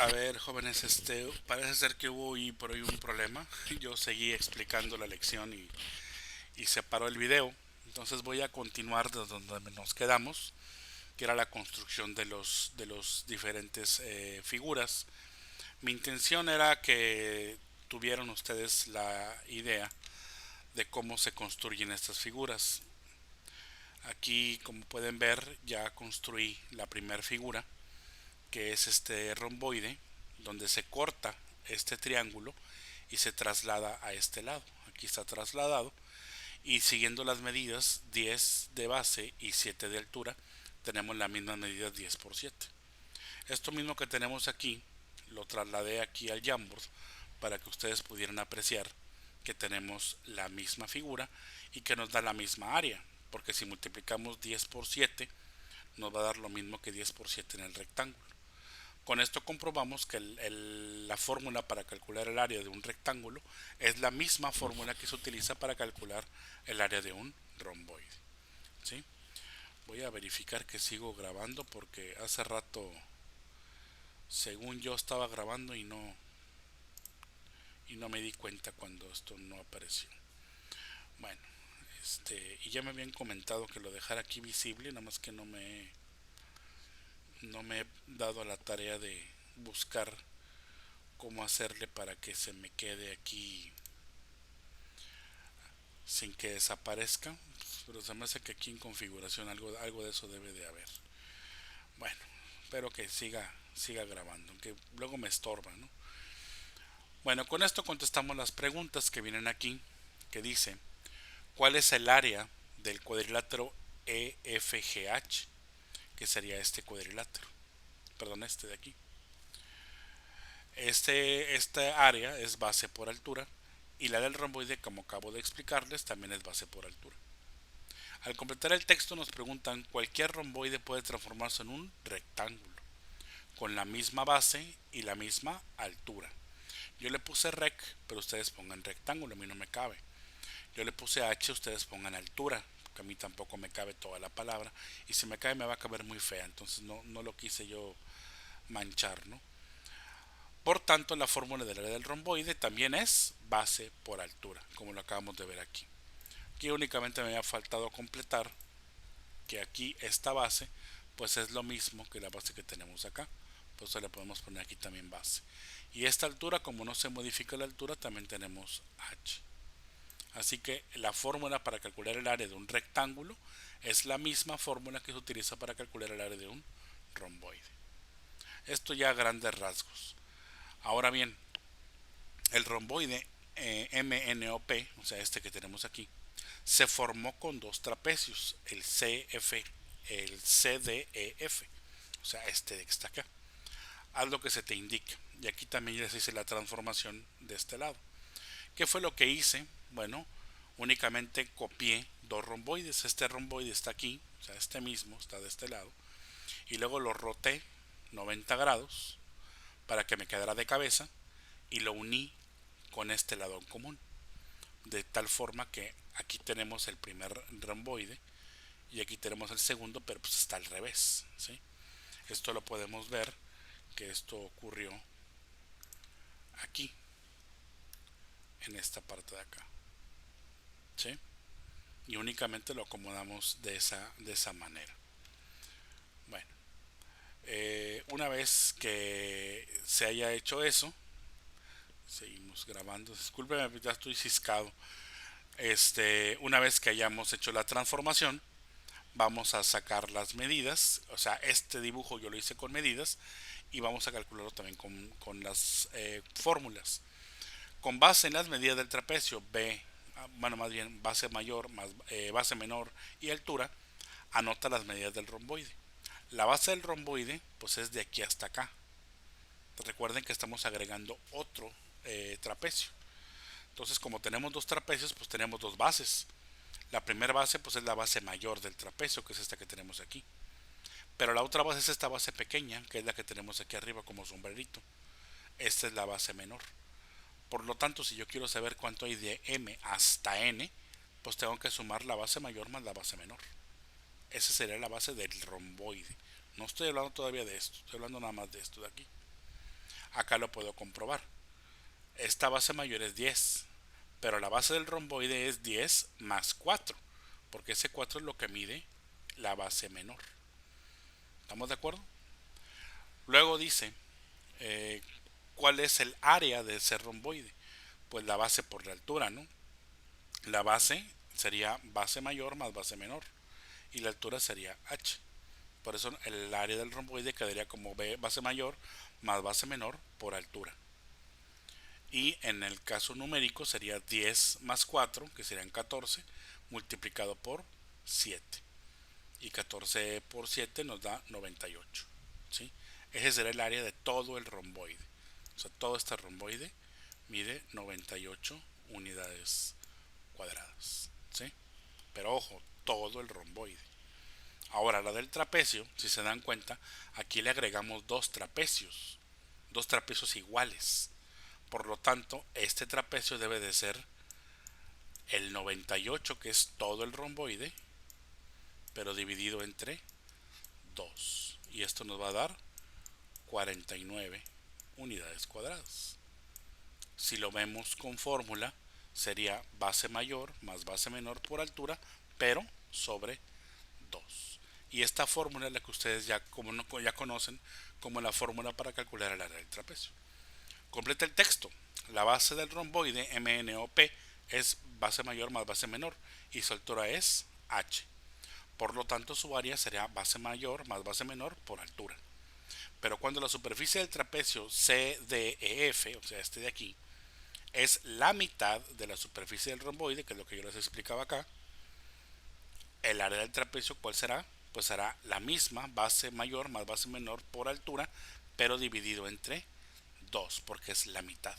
A ver, jóvenes, parece ser que hubo por hoy un problema. Yo seguí explicando la lección y se paró el video. Entonces voy a continuar de donde nos quedamos, que era la construcción de los diferentes figuras. Mi intención era que tuvieran ustedes la idea de cómo se construyen estas figuras. Aquí, como pueden ver, ya construí la primera figura, que es este romboide, donde se corta este triángulo y se traslada a este lado. Aquí está trasladado y siguiendo las medidas 10 de base y 7 de altura, tenemos la misma medida 10 por 7. Esto mismo que tenemos aquí, lo trasladé aquí al Jamboard para que ustedes pudieran apreciar que tenemos la misma figura y que nos da la misma área, porque si multiplicamos 10 por 7 nos va a dar lo mismo que 10 por 7 en el rectángulo. Con esto comprobamos que la fórmula para calcular el área de un rectángulo es la misma fórmula que se utiliza para calcular el área de un romboide. ¿Sí? Voy a verificar que sigo grabando porque hace rato, según yo, estaba grabando y no me di cuenta cuando esto no apareció. Bueno, y ya me habían comentado que lo dejara aquí visible, nada más que no me he dado a la tarea de buscar cómo hacerle para que se me quede aquí sin que desaparezca, pero se me hace que aquí en configuración algo de eso debe de haber. Bueno, espero que siga grabando, aunque luego me estorba, ¿no? Bueno, con esto contestamos las preguntas que vienen aquí, que dice, ¿cuál es el área del cuadrilátero EFGH? Que sería este cuadrilátero, perdón, este de aquí. Esta área es base por altura y la del romboide, como acabo de explicarles, también es base por altura. Al completar el texto nos preguntan, ¿cualquier romboide puede transformarse en un rectángulo con la misma base y la misma altura? Yo le puse rec, pero ustedes pongan rectángulo, a mí no me cabe. Yo le puse h, ustedes pongan altura, que a mí tampoco me cabe toda la palabra, y si me cabe me va a caber muy fea, entonces no lo quise yo manchar, ¿no? Por tanto, la fórmula del área del romboide también es base por altura, como lo acabamos de ver aquí. Aquí únicamente me había faltado completar que aquí esta base pues es lo mismo que la base que tenemos acá, por eso le podemos poner aquí también base. Y esta altura, como no se modifica la altura, también tenemos h. Así que la fórmula para calcular el área de un rectángulo es la misma fórmula que se utiliza para calcular el área de un romboide. Esto ya a grandes rasgos. Ahora bien, el romboide MNOP, o sea este que tenemos aquí, se formó con dos trapecios, el CDEF, o sea este que está acá. Haz lo que se te indique. Y aquí también ya se hice la transformación de este lado. ¿Qué fue lo que hice? Bueno, únicamente copié dos romboides. Este romboide está aquí, o sea, este mismo está de este lado. Y luego lo roté 90 grados para que me quedara de cabeza y lo uní con este lado en común. De tal forma que aquí tenemos el primer romboide y aquí tenemos el segundo, pero pues está al revés, ¿sí? Esto lo podemos ver que esto ocurrió aquí, en esta parte de acá, ¿sí? Y únicamente lo acomodamos de esa manera. Bueno, una vez que se haya hecho eso, seguimos grabando. Discúlpeme, ya estoy ciscado. Una vez que hayamos hecho la transformación, vamos a sacar las medidas. O sea, este dibujo yo lo hice con medidas y vamos a calcularlo también con las fórmulas. Con base en las medidas del trapecio, bueno, más bien base mayor más base menor y altura, anota las medidas del romboide. La base del romboide pues es de aquí hasta acá. Recuerden que estamos agregando otro trapecio. Entonces, como tenemos dos trapecios, pues tenemos dos bases. La primera base pues es la base mayor del trapecio, que es esta que tenemos aquí. Pero la otra base es esta base pequeña, que es la que tenemos aquí arriba como sombrerito. Esta es la base menor. Por lo tanto, si yo quiero saber cuánto hay de m hasta n, pues tengo que sumar la base mayor más la base menor. Esa sería la base del romboide. No estoy hablando todavía de esto, estoy hablando nada más de esto de aquí. Acá lo puedo comprobar. Esta base mayor es 10, pero la base del romboide es 10 más 4, porque ese 4 es lo que mide la base menor. ¿Estamos de acuerdo? Luego dice, eh, ¿cuál es el área de ese romboide? Pues la base por la altura, ¿no? La base sería base mayor más base menor y la altura sería h. Por eso el área del romboide quedaría como base mayor más base menor por altura. Y en el caso numérico sería 10 más 4, que serían 14, multiplicado por 7. Y 14 por 7 nos da 98. ¿Sí? Ese será el área de todo el romboide. O sea, todo este romboide mide 98 unidades cuadradas. ¿Sí? Pero ojo, todo el romboide. Ahora, la del trapecio, si se dan cuenta, aquí le agregamos dos trapecios iguales. Por lo tanto, este trapecio debe de ser el 98, que es todo el romboide, pero dividido entre 2. Y esto nos va a dar 49 unidades cuadradas. Si lo vemos con fórmula, sería base mayor más base menor por altura, pero sobre 2. Y esta fórmula es la que ustedes ya conocen como la fórmula para calcular el área del trapecio. Completa el texto. La base del romboide MNOP es base mayor más base menor y su altura es h. Por lo tanto, su área será base mayor más base menor por altura. Pero cuando la superficie del trapecio CDEF, o sea, este de aquí, es la mitad de la superficie del romboide, que es lo que yo les explicaba acá, el área del trapecio, ¿cuál será? Pues será la misma, base mayor más base menor por altura, pero dividido entre 2, porque es la mitad.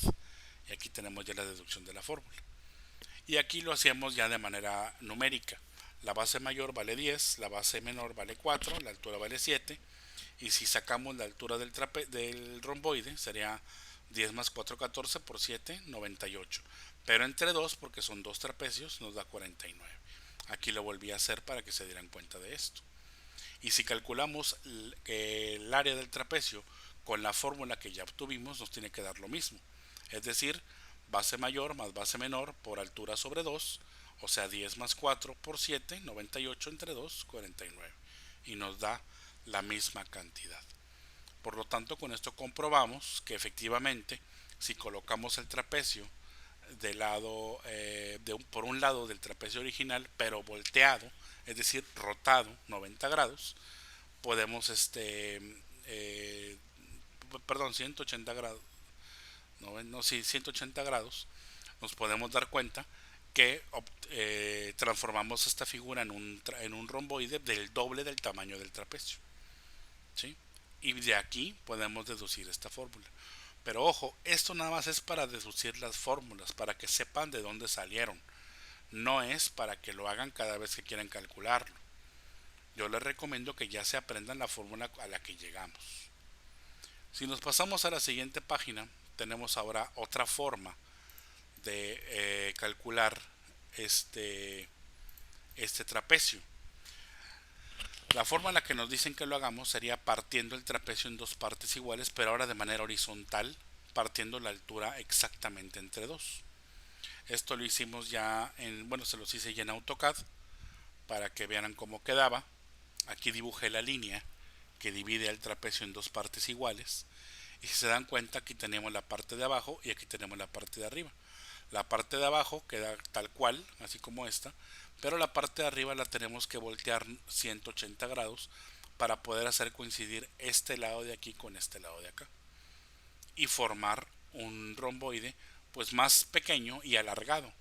Y aquí tenemos ya la deducción de la fórmula. Y aquí lo hacíamos ya de manera numérica. La base mayor vale 10, la base menor vale 4, la altura vale 7. Y si sacamos la altura del romboide, sería 10 más 4, 14 por 7, 98. Pero entre 2, porque son dos trapecios, nos da 49. Aquí lo volví a hacer para que se dieran cuenta de esto. Y si calculamos el área del trapecio con la fórmula que ya obtuvimos, nos tiene que dar lo mismo. Es decir, base mayor más base menor por altura sobre 2, o sea 10 más 4 por 7, 98 entre 2, 49. Y nos da la misma cantidad. Por lo tanto, con esto comprobamos que efectivamente, si colocamos el trapecio por un lado del trapecio original, pero volteado, es decir, rotado 90 grados, podemos, 180 grados, no, sí, 180 grados, nos podemos dar cuenta que transformamos esta figura en un romboide del doble del tamaño del trapecio. ¿Sí? Y de aquí podemos deducir esta fórmula. Pero ojo, esto nada más es para deducir las fórmulas, para que sepan de dónde salieron. No es para que lo hagan cada vez que quieran calcularlo. Yo les recomiendo que ya se aprendan la fórmula a la que llegamos. Si nos pasamos a la siguiente página, tenemos ahora otra forma de calcular este trapecio. La forma en la que nos dicen que lo hagamos sería partiendo el trapecio en dos partes iguales, pero ahora de manera horizontal, partiendo la altura exactamente entre dos. Esto lo hicimos ya se los hice ya en AutoCAD para que vean cómo quedaba. Aquí dibujé la línea que divide el trapecio en dos partes iguales. Y si se dan cuenta, aquí tenemos la parte de abajo y aquí tenemos la parte de arriba. La parte de abajo queda tal cual, así como esta, pero la parte de arriba la tenemos que voltear 180 grados para poder hacer coincidir este lado de aquí con este lado de acá y formar un romboide pues más pequeño y alargado.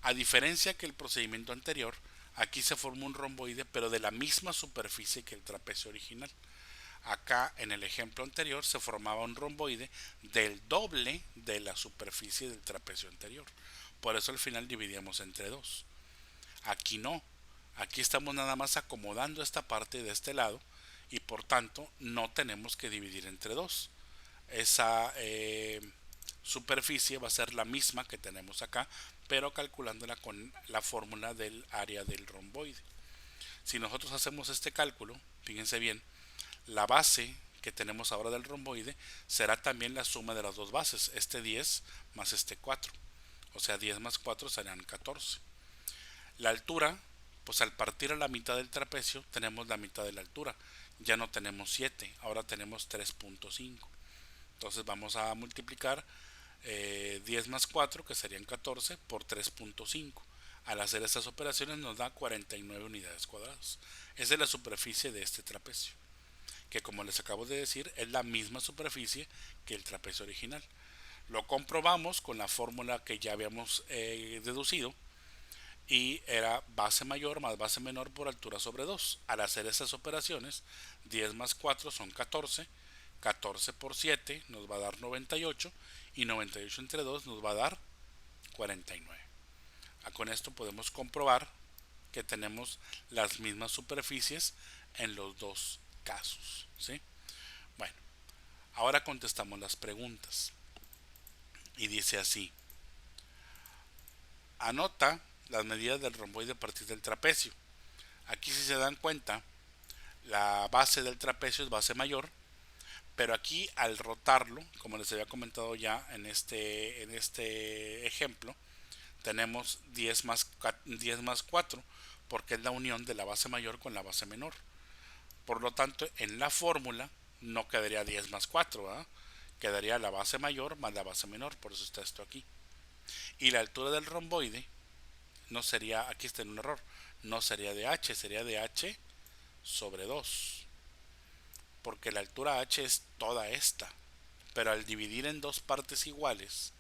A diferencia que el procedimiento anterior, aquí se forma un romboide pero de la misma superficie que el trapecio original. Acá en el ejemplo anterior se formaba un romboide del doble de la superficie del trapecio anterior. Por eso al final dividíamos entre dos. Aquí no. Aquí estamos nada más acomodando esta parte de este lado y por tanto no tenemos que dividir entre dos. Esa superficie va a ser la misma que tenemos acá, pero calculándola con la fórmula del área del romboide. Si nosotros hacemos este cálculo, fíjense bien, la base que tenemos ahora del romboide será también la suma de las dos bases, este 10 más este 4. O sea, 10 más 4 serán 14. La altura, pues al partir a la mitad del trapecio tenemos la mitad de la altura. Ya no tenemos 7, ahora tenemos 3.5. Entonces vamos a multiplicar 10 más 4, que serían 14, por 3.5. Al hacer estas operaciones nos da 49 unidades cuadradas. Esa es la superficie de este trapecio, que como les acabo de decir es la misma superficie que el trapecio original. Lo comprobamos con la fórmula que ya habíamos deducido, y era base mayor más base menor por altura sobre 2. Al hacer esas operaciones, 10 más 4 son 14, 14 por 7 nos va a dar 98 y 98 entre 2 nos va a dar 49. Con esto podemos comprobar que tenemos las mismas superficies en los dos casos, ¿sí? Bueno, ahora contestamos las preguntas. Y dice así: anota las medidas del romboide a partir del trapecio. Aquí, si se dan cuenta, la base del trapecio es base mayor, pero aquí al rotarlo, como les había comentado ya en este ejemplo, tenemos 10 más 4, porque es la unión de la base mayor con la base menor. Por lo tanto, en la fórmula no quedaría 10 más 4, ¿verdad? Quedaría la base mayor más la base menor, por eso está esto aquí. Y la altura del romboide no sería, aquí está en un error, no sería de h, sería de h sobre 2, porque la altura h es toda esta, pero al dividir en dos partes iguales,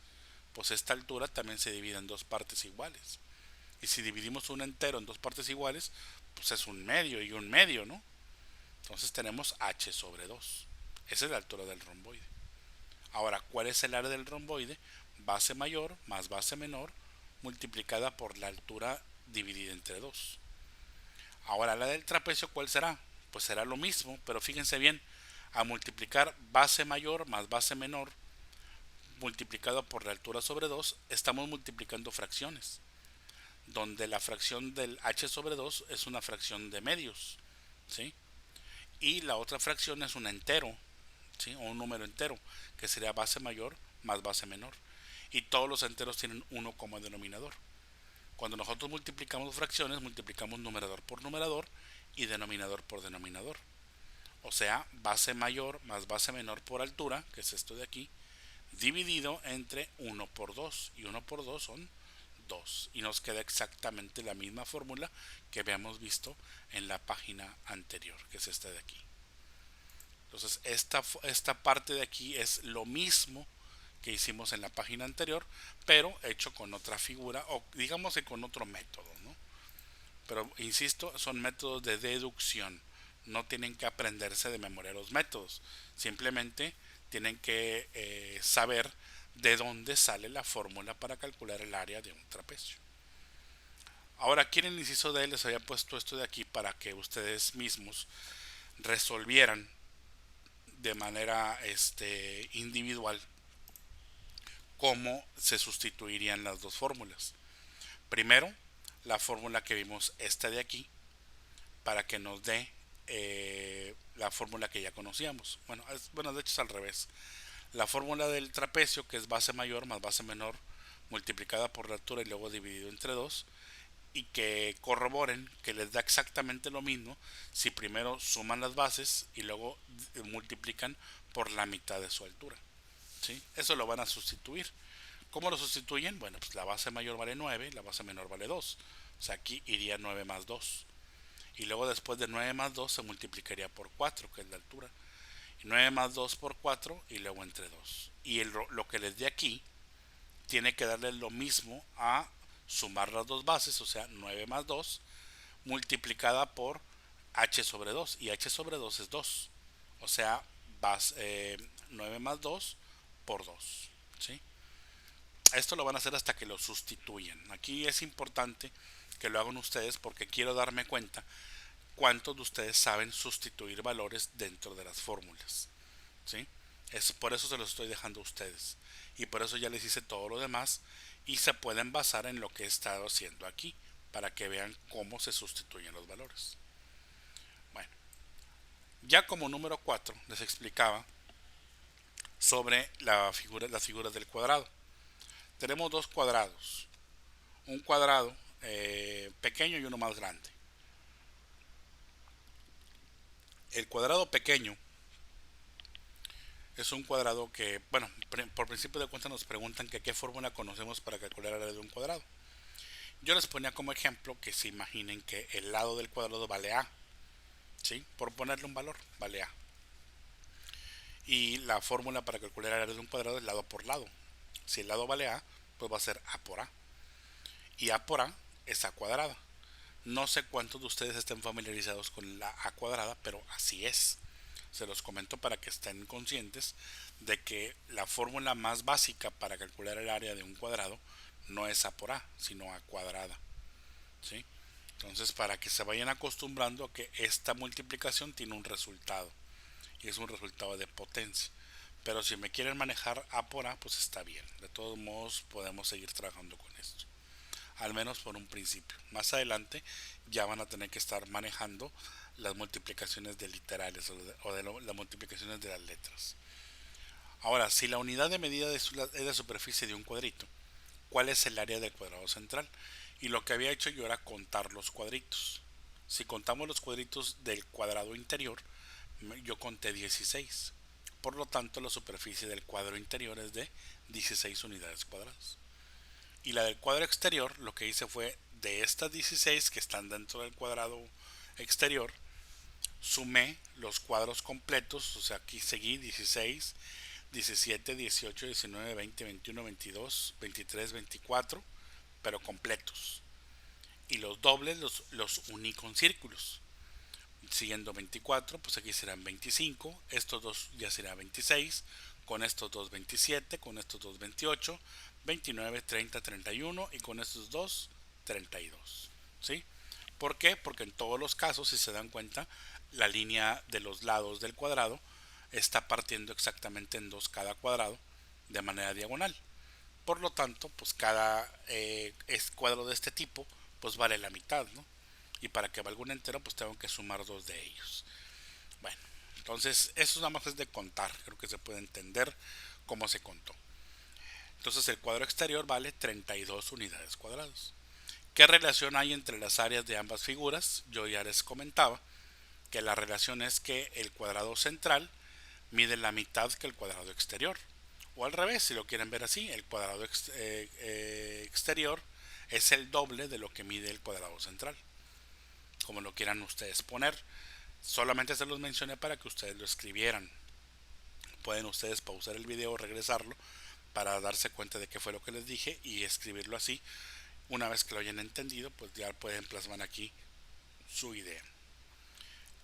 pues esta altura también se divide en dos partes iguales. Y si dividimos un entero en dos partes iguales, pues es un medio y un medio, ¿no? Entonces tenemos h sobre 2. Esa es la altura del romboide. Ahora, ¿cuál es el área del romboide? Base mayor más base menor multiplicada por la altura dividida entre 2. Ahora, la del trapecio, ¿cuál será? Pues será lo mismo, pero fíjense bien, a multiplicar base mayor más base menor multiplicado por la altura sobre 2, estamos multiplicando fracciones, donde la fracción del h sobre 2 es una fracción de medios, ¿sí? Y la otra fracción es un entero, ¿sí? O un número entero, que sería base mayor más base menor. Y todos los enteros tienen 1 como denominador. Cuando nosotros multiplicamos fracciones, multiplicamos numerador por numerador y denominador por denominador. O sea, base mayor más base menor por altura, que es esto de aquí, dividido entre 1 por 2. Y 1 por 2 son 2. Y nos queda exactamente la misma fórmula que habíamos visto en la página anterior, que es esta de aquí. Entonces, esta parte de aquí es lo mismo que hicimos en la página anterior, pero hecho con otra figura, o digamos que con otro método, ¿no? Pero insisto, son métodos de deducción. No tienen que aprenderse de memoria los métodos. Simplemente tienen que saber de dónde sale la fórmula para calcular el área de un trapecio. Ahora, aquí en el inciso D les había puesto esto de aquí para que ustedes mismos resolvieran de manera individual cómo se sustituirían las dos fórmulas. Primero, la fórmula que vimos esta de aquí, para que nos dé la fórmula que ya conocíamos. Bueno, de hecho es al revés. La fórmula del trapecio, que es base mayor más base menor multiplicada por la altura y luego dividido entre 2, y que corroboren que les da exactamente lo mismo si primero suman las bases y luego multiplican por la mitad de su altura, ¿sí? Eso lo van a sustituir. ¿Cómo lo sustituyen? Bueno, pues la base mayor vale 9, la base menor vale 2. O sea, aquí iría 9 más 2. Y luego después de 9 más 2 se multiplicaría por 4, que es la altura. Y 9 más 2 por 4 y luego entre 2. Y lo que les dé aquí tiene que darle lo mismo a sumar las dos bases, o sea, 9 más 2 multiplicada por h sobre 2. Y h sobre 2 es 2. O sea, 9 más 2 por 2. ¿Sí? Esto lo van a hacer hasta que lo sustituyan. Aquí es importante que lo hagan ustedes porque quiero darme cuenta cuántos de ustedes saben sustituir valores dentro de las fórmulas, ¿sí? Por eso se los estoy dejando a ustedes. Y por eso ya les hice todo lo demás y se pueden basar en lo que he estado haciendo aquí para que vean cómo se sustituyen los valores. Bueno, Ya como número 4 les explicaba sobre las figuras del cuadrado. Tenemos dos cuadrados, un cuadrado pequeño y uno más grande. El cuadrado pequeño es un cuadrado que, bueno, por principio de cuentas nos preguntan que qué fórmula conocemos para calcular el área de un cuadrado. Yo les ponía como ejemplo que se imaginen que el lado del cuadrado vale A, ¿sí? Por ponerle un valor, vale A. Y la fórmula para calcular el área de un cuadrado es lado por lado. Si el lado vale A, pues va a ser A por A. Y A por A es A cuadrada. No sé cuántos de ustedes estén familiarizados con la A cuadrada, pero así es. Se los comento para que estén conscientes de que la fórmula más básica para calcular el área de un cuadrado no es A por A, sino A cuadrada. ¿Sí? Entonces, para que se vayan acostumbrando a que esta multiplicación tiene un resultado y es un resultado de potencia. Pero si me quieren manejar A por A, pues está bien. De todos modos, podemos seguir trabajando con esto. Al menos por un principio. Más adelante ya van a tener que estar manejando las multiplicaciones de literales o las multiplicaciones de las letras. Ahora, si la unidad de medida es la superficie de un cuadrito, ¿cuál es el área del cuadrado central? Y lo que había hecho yo era contar los cuadritos. Si contamos los cuadritos del cuadrado interior, yo conté 16. Por lo tanto, la superficie del cuadro interior es de 16 unidades cuadradas. Y la del cuadro exterior, lo que hice fue de estas 16 que están dentro del cuadrado exterior, sumé los cuadros completos, o sea, aquí seguí 16, 17, 18, 19, 20, 21, 22, 23, 24, pero completos. Y los dobles los uní con círculos. Siguiendo 24, pues aquí serán 25, estos dos ya será 26, con estos dos 27, con estos dos 28, 29, 30, 31 y con estos dos 32. ¿Sí? ¿Por qué? Porque en todos los casos, si se dan cuenta, la línea de los lados del cuadrado está partiendo exactamente en dos cada cuadrado de manera diagonal. Por lo tanto, pues cada cuadro de este tipo pues vale la mitad, ¿no? Y para que valga un entero, pues tengo que sumar dos de ellos. Bueno, entonces eso nada más es de contar. Creo que se puede entender cómo se contó. Entonces el cuadro exterior vale 32 unidades cuadradas. ¿Qué relación hay entre las áreas de ambas figuras? Yo ya les comentaba que la relación es que el cuadrado central mide la mitad que el cuadrado exterior. O al revés, si lo quieren ver así, el cuadrado exterior es el doble de lo que mide el cuadrado central. Como lo quieran ustedes poner. Solamente se los mencioné para que ustedes lo escribieran. Pueden ustedes pausar el video o regresarlo para darse cuenta de qué fue lo que les dije y escribirlo así. Una vez que lo hayan entendido, pues ya pueden plasmar aquí su idea.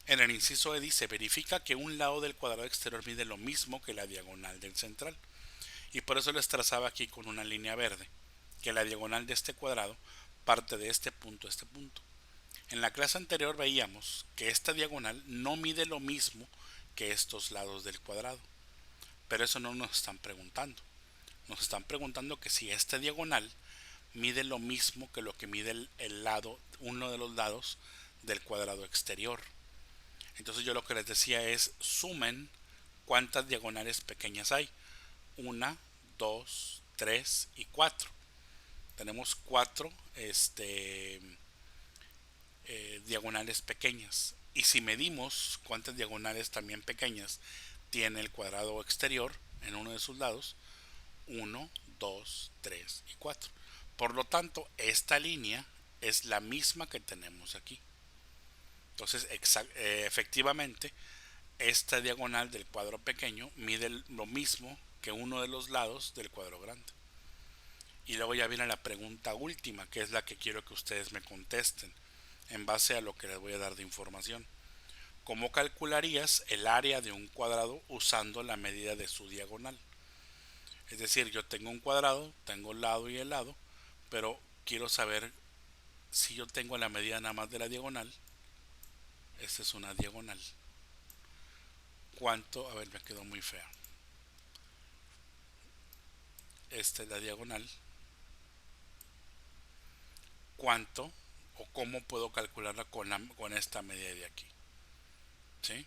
En el inciso E dice, verifica que un lado del cuadrado exterior mide lo mismo que la diagonal del central. Y por eso les trazaba aquí con una línea verde, que la diagonal de este cuadrado parte de este punto a este punto. En la clase anterior veíamos que esta diagonal no mide lo mismo que estos lados del cuadrado. Pero eso no nos están preguntando. Nos están preguntando que si esta diagonal mide lo mismo que lo que mide el lado, uno de los lados del cuadrado exterior. Entonces yo lo que les decía es sumen cuántas diagonales pequeñas hay. Una, dos, tres y cuatro. Tenemos cuatro diagonales pequeñas. Y si medimos cuántas diagonales también pequeñas tiene el cuadrado exterior en uno de sus lados, uno, 2, 3 y 4. Por lo tanto, esta línea es la misma que tenemos aquí. Entonces, efectivamente, esta diagonal del cuadro pequeño mide lo mismo que uno de los lados del cuadro grande. Y luego ya viene la pregunta última, que es la que quiero que ustedes me contesten en base a lo que les voy a dar de información. ¿Cómo calcularías el área de un cuadrado usando la medida de su diagonal? Es decir, yo tengo un cuadrado, tengo el lado y el lado, pero quiero saber si yo tengo la medida nada más de la diagonal. Esta es una diagonal. ¿Cuánto? A ver, me quedó muy fea. Esta es la diagonal. ¿Cuánto o cómo puedo calcularla con esta medida de aquí? ¿Sí?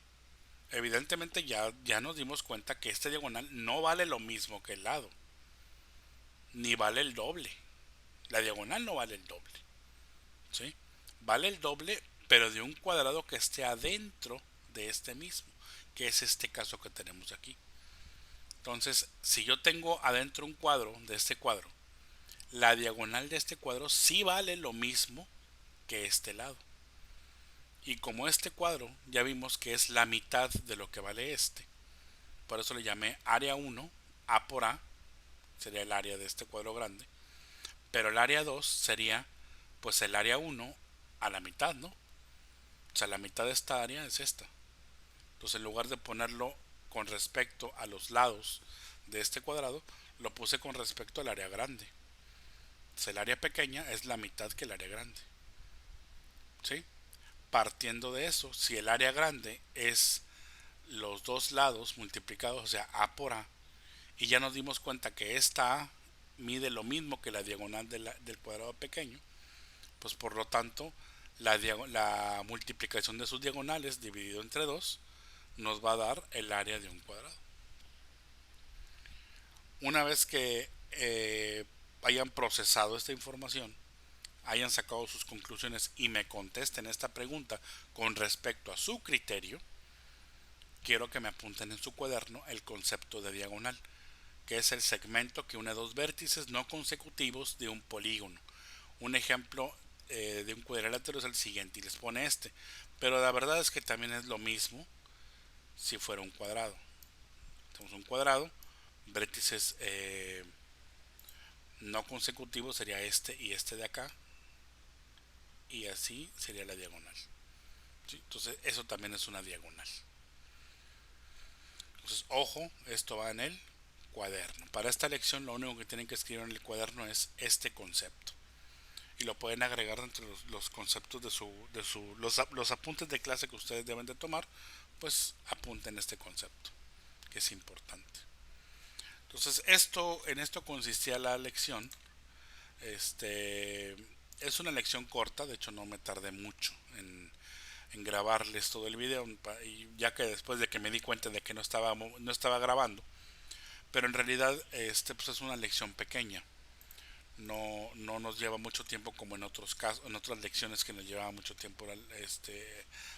Evidentemente ya nos dimos cuenta que este diagonal no vale lo mismo que el lado, ni vale el doble. La diagonal no vale el doble, ¿sí? Vale el doble, pero de un cuadrado que esté adentro de este mismo, que es este caso que tenemos aquí. Entonces, si yo tengo adentro un cuadro de este cuadro, la diagonal de este cuadro sí vale lo mismo que este lado. Y como este cuadro ya vimos que es la mitad de lo que vale este, por eso le llamé área 1, A por A, sería el área de este cuadro grande, pero el área 2 sería pues el área 1 a la mitad, ¿no? O sea, la mitad de esta área es esta. Entonces, en lugar de ponerlo con respecto a los lados de este cuadrado, lo puse con respecto al área grande. Entonces, el área pequeña es la mitad que el área grande, ¿sí? Partiendo de eso, si el área grande es los dos lados multiplicados, o sea, A por A, y ya nos dimos cuenta que esta A mide lo mismo que la diagonal del cuadrado pequeño, pues por lo tanto la multiplicación de sus diagonales dividido entre 2 nos va a dar el área de un cuadrado. Una vez que hayan procesado esta información, hayan sacado sus conclusiones y me contesten esta pregunta con respecto a su criterio, quiero que me apunten en su cuaderno el concepto de diagonal, que es el segmento que une dos vértices no consecutivos de un polígono. Un ejemplo de un cuadrilátero es el siguiente y les pone este, pero la verdad es que también es lo mismo si fuera un cuadrado. Tenemos un cuadrado, vértices no consecutivos sería este y este de acá, y así sería la diagonal. ¿Sí? Entonces eso también es una diagonal. Entonces ojo, esto va en el cuaderno. Para esta lección lo único que tienen que escribir en el cuaderno es este concepto. Y lo pueden agregar entre los conceptos los apuntes de clase que ustedes deben de tomar, pues apunten este concepto, que es importante. Entonces en esto consistía la lección. Este es una lección corta, de hecho no me tardé mucho en grabarles todo el video, y ya que después de que me di cuenta de que no estaba grabando, pero en realidad pues es una lección pequeña. No nos lleva mucho tiempo como en otros casos, en otras lecciones que nos llevaba mucho tiempo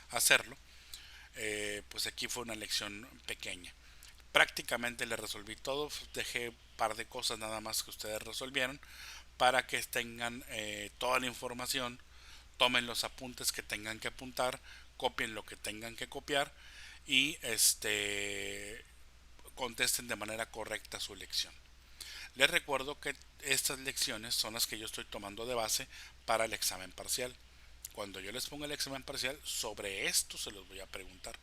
hacerlo. Pues aquí fue una lección pequeña. Prácticamente le resolví todo, dejé un par de cosas nada más que ustedes resolvieron para que tengan toda la información, tomen los apuntes que tengan que apuntar, copien lo que tengan que copiar y contesten de manera correcta su lección. Les recuerdo que estas lecciones son las que yo estoy tomando de base para el examen parcial. Cuando yo les ponga el examen parcial, sobre esto se los voy a preguntar.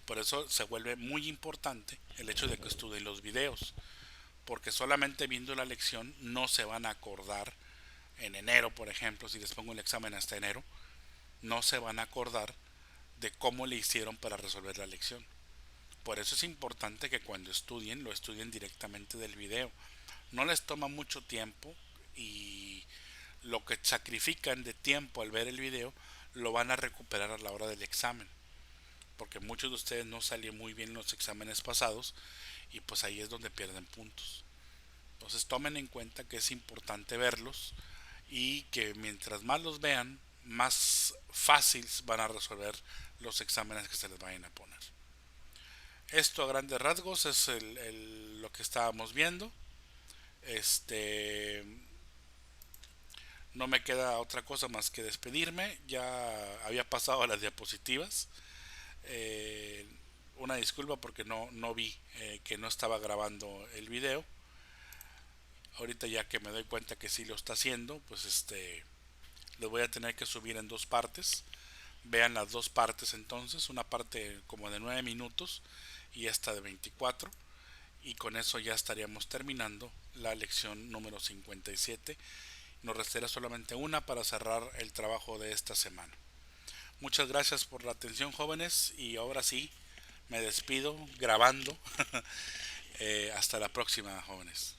Por eso se vuelve muy importante el hecho de que estudien los videos, porque solamente viendo la lección no se van a acordar en enero, por ejemplo, si les pongo el examen hasta enero, no se van a acordar de cómo le hicieron para resolver la lección. Por eso es importante que cuando estudien, lo estudien directamente del video. No les toma mucho tiempo y lo que sacrifican de tiempo al ver el video lo van a recuperar a la hora del examen, porque muchos de ustedes no salieron muy bien en los exámenes pasados y pues ahí es donde pierden puntos. Entonces tomen en cuenta que es importante verlos y que mientras más los vean, más fáciles van a resolver los exámenes que se les vayan a poner. Esto a grandes rasgos es lo que estábamos viendo. Este no me queda otra cosa más que despedirme. Ya había pasado a las diapositivas. Eh, una disculpa porque no vi que no estaba grabando el video. Ahorita ya que me doy cuenta que sí lo está haciendo, pues lo voy a tener que subir en dos partes. Vean las dos partes entonces, una parte como de 9 minutos y esta de 24. Y con eso ya estaríamos terminando la lección número 57. Nos restará solamente una para cerrar el trabajo de esta semana. Muchas gracias por la atención, jóvenes, y ahora sí me despido grabando. Hasta la próxima, jóvenes.